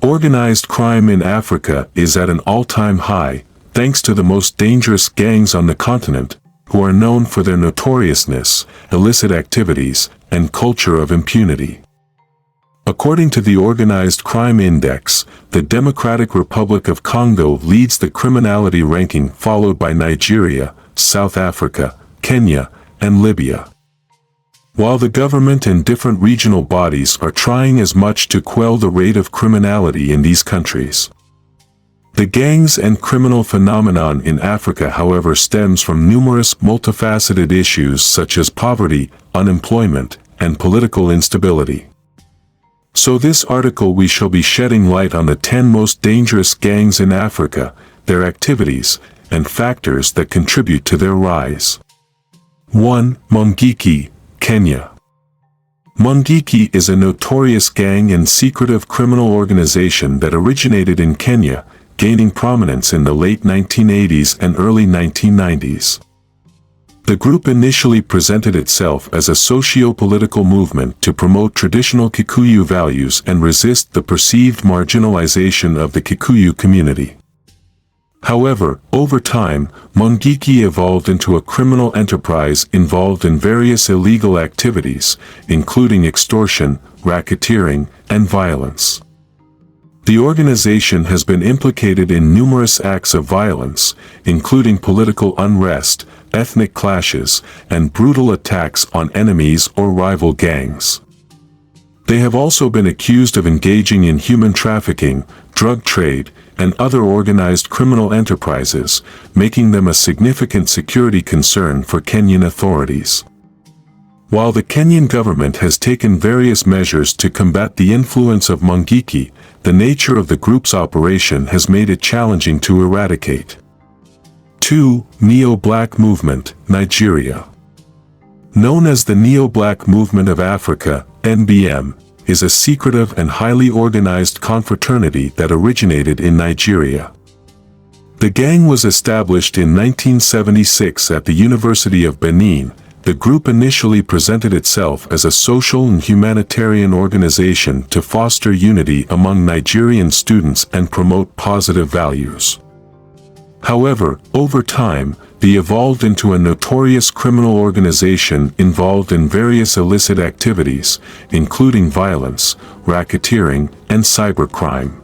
Organized crime in Africa is at an all-time high, thanks to the most dangerous gangs on the continent, who are known for their notoriousness, illicit activities, and culture of impunity. According to the Organized Crime Index, the Democratic Republic of Congo leads the criminality ranking, followed by Nigeria, South Africa, Kenya, and Libya. While the government and different regional bodies are trying as much to quell the rate of criminality in these countries, the gangs and criminal phenomenon in Africa, however, stems from numerous multifaceted issues such as poverty, unemployment, and political instability. So this article we shall be shedding light on the 10 most dangerous gangs in Africa, their activities, and factors that contribute to their rise. 1. Mungiki, Kenya. Mungiki is a notorious gang and secretive criminal organization that originated in Kenya, gaining prominence in the late 1980s and early 1990s. The group initially presented itself as a socio-political movement to promote traditional Kikuyu values and resist the perceived marginalization of the Kikuyu community. However, over time, Mungiki evolved into a criminal enterprise involved in various illegal activities, including extortion, racketeering, and violence. The organization has been implicated in numerous acts of violence, including political unrest, ethnic clashes, and brutal attacks on enemies or rival gangs. They have also been accused of engaging in human trafficking, drug trade, and other organized criminal enterprises, making them a significant security concern for Kenyan authorities. While the Kenyan government has taken various measures to combat the influence of Mungiki, the nature of the group's operation has made it challenging to eradicate. 2. Neo-Black Movement, Nigeria. Known as the Neo-Black Movement of Africa, NBM, is a secretive and highly organized confraternity that originated in Nigeria. The gang was established in 1976 at the University of Benin. The group initially presented itself as a social and humanitarian organization to foster unity among Nigerian students and promote positive values. However, over time, they evolved into a notorious criminal organization involved in various illicit activities, including violence, racketeering, and cybercrime.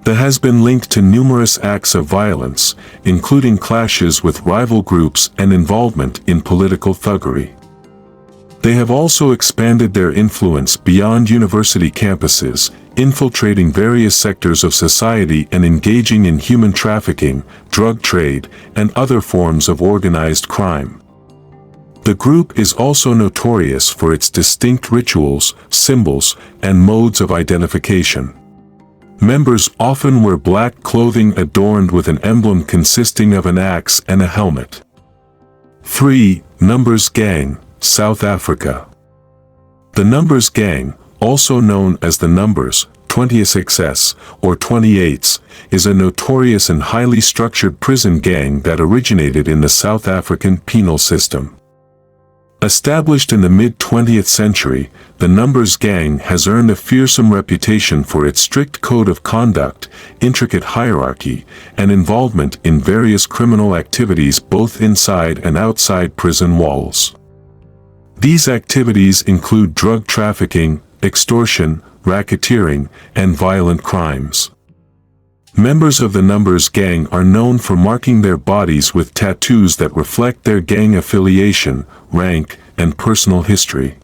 That has been linked to numerous acts of violence, including clashes with rival groups and involvement in political thuggery. They have also expanded their influence beyond university campuses, infiltrating various sectors of society and engaging in human trafficking, drug trade, and other forms of organized crime. The group is also notorious for its distinct rituals, symbols, and modes of identification. Members often wear black clothing adorned with an emblem consisting of an axe and a helmet. 3. Numbers Gang, South Africa. The Numbers Gang, also known as the Numbers, 26S, or 28s, is a notorious and highly structured prison gang that originated in the South African penal system. Established in the mid-20th century, the Numbers Gang has earned a fearsome reputation for its strict code of conduct, intricate hierarchy, and involvement in various criminal activities both inside and outside prison walls. These activities include drug trafficking, extortion, racketeering, and violent crimes. Members of the Numbers Gang are known for marking their bodies with tattoos that reflect their gang affiliation, rank, and personal history.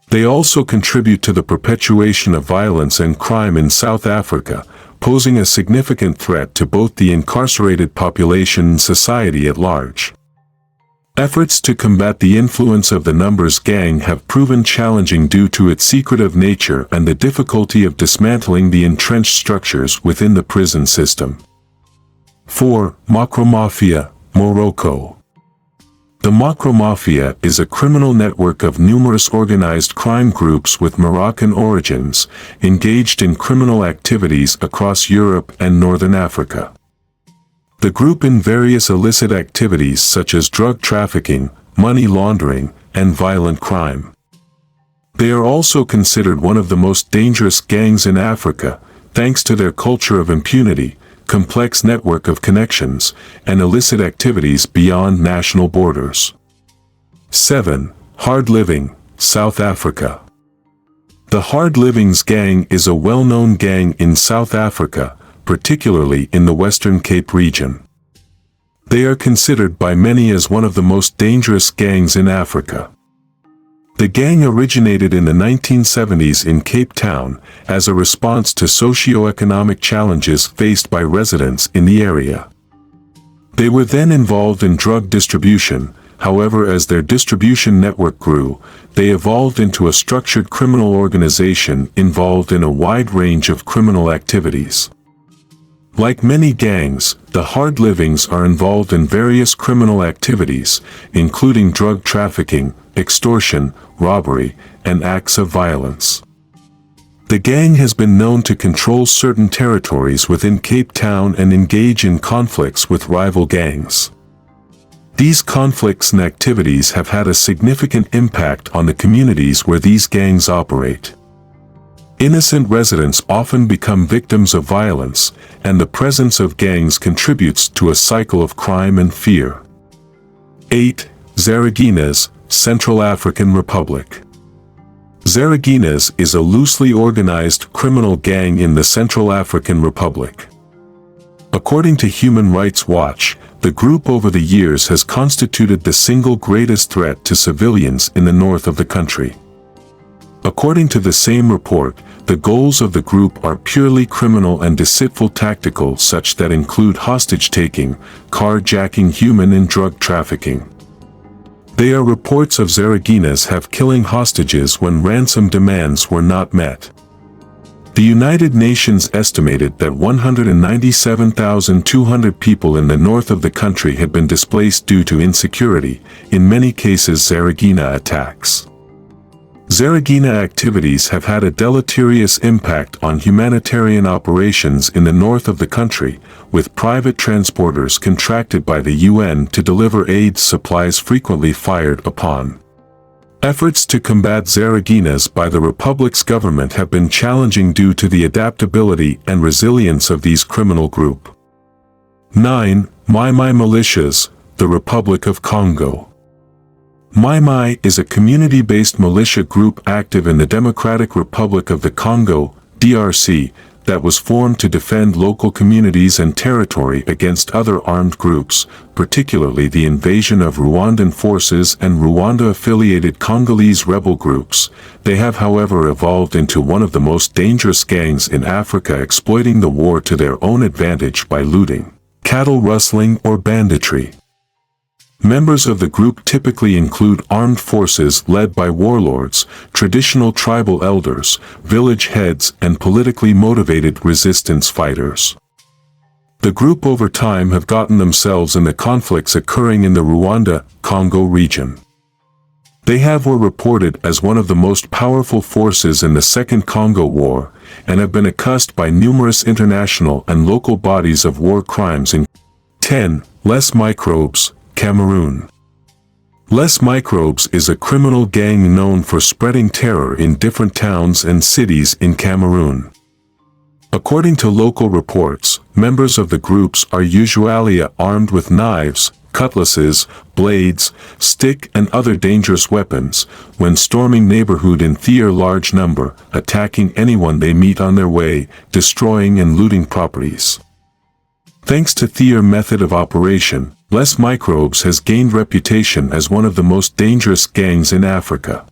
They also contribute to the perpetuation of violence and crime in South Africa, posing a significant threat to both the incarcerated population and society at large. Efforts to combat the influence of the Numbers Gang have proven challenging due to its secretive nature and the difficulty of dismantling the entrenched structures within the prison system. 4. Makromafia, Morocco. The Makromafia is a criminal network of numerous organized crime groups with Moroccan origins, engaged in criminal activities across Europe and Northern Africa. The group in various illicit activities such as drug trafficking, money laundering, and violent crime. They are also considered one of the most dangerous gangs in Africa, thanks to their culture of impunity, complex network of connections, and illicit activities beyond national borders. 7. Hard Living, South Africa. The Hard Livings Gang is a well-known gang in South Africa, particularly in the Western Cape region. They are considered by many as one of the most dangerous gangs in Africa. The gang originated in the 1970s in Cape Town as a response to socio-economic challenges faced by residents in the area. They were then involved in drug distribution. However, as their distribution network grew, they evolved into a structured criminal organization involved in a wide range of criminal activities. Like many gangs, the Hard Livings are involved in various criminal activities, including drug trafficking, extortion, robbery, and acts of violence. The gang has been known to control certain territories within Cape Town and engage in conflicts with rival gangs. These conflicts and activities have had a significant impact on the communities where these gangs operate. Innocent residents often become victims of violence, and the presence of gangs contributes to a cycle of crime and fear. 8. Zaraginhas, Central African Republic. Zaraginhas is a loosely organized criminal gang in the Central African Republic. According to Human Rights Watch, the group over the years has constituted the single greatest threat to civilians in the north of the country. According to the same report, the goals of the group are purely criminal and deceitful tactical, such that include hostage-taking, carjacking, human and drug trafficking. There are reports of Zaraginhas have killing hostages when ransom demands were not met. The United Nations estimated that 197,200 people in the north of the country had been displaced due to insecurity, in many cases Zaraginha attacks. Zaraginha activities have had a deleterious impact on humanitarian operations in the north of the country, with private transporters contracted by the UN to deliver aid supplies frequently fired upon. Efforts to combat Zaraginhas by the Republic's government have been challenging due to the adaptability and resilience of these criminal groups. 9. Mai Mai Militias, the Republic of Congo. Mai Mai is a community-based militia group active in the Democratic Republic of the Congo, DRC, that was formed to defend local communities and territory against other armed groups, particularly the invasion of Rwandan forces and Rwanda-affiliated Congolese rebel groups. They have, however, evolved into one of the most dangerous gangs in Africa, exploiting the war to their own advantage by looting, cattle rustling, or banditry. Members of the group typically include armed forces led by warlords, traditional tribal elders, village heads, and politically motivated resistance fighters. The group over time have gotten themselves in the conflicts occurring in the Rwanda-Congo region. They were reported as one of the most powerful forces in the Second Congo War, and have been accused by numerous international and local bodies of war crimes in 10. Les Microbes, Cameroon. Les Microbes is a criminal gang known for spreading terror in different towns and cities in Cameroon. According to local reports, members of the groups are usually armed with knives, cutlasses, blades, stick, and other dangerous weapons, when storming neighborhood in large number, attacking anyone they meet on their way, destroying and looting properties. Thanks to their method of operation, Les Microbes has gained reputation as one of the most dangerous gangs in Africa.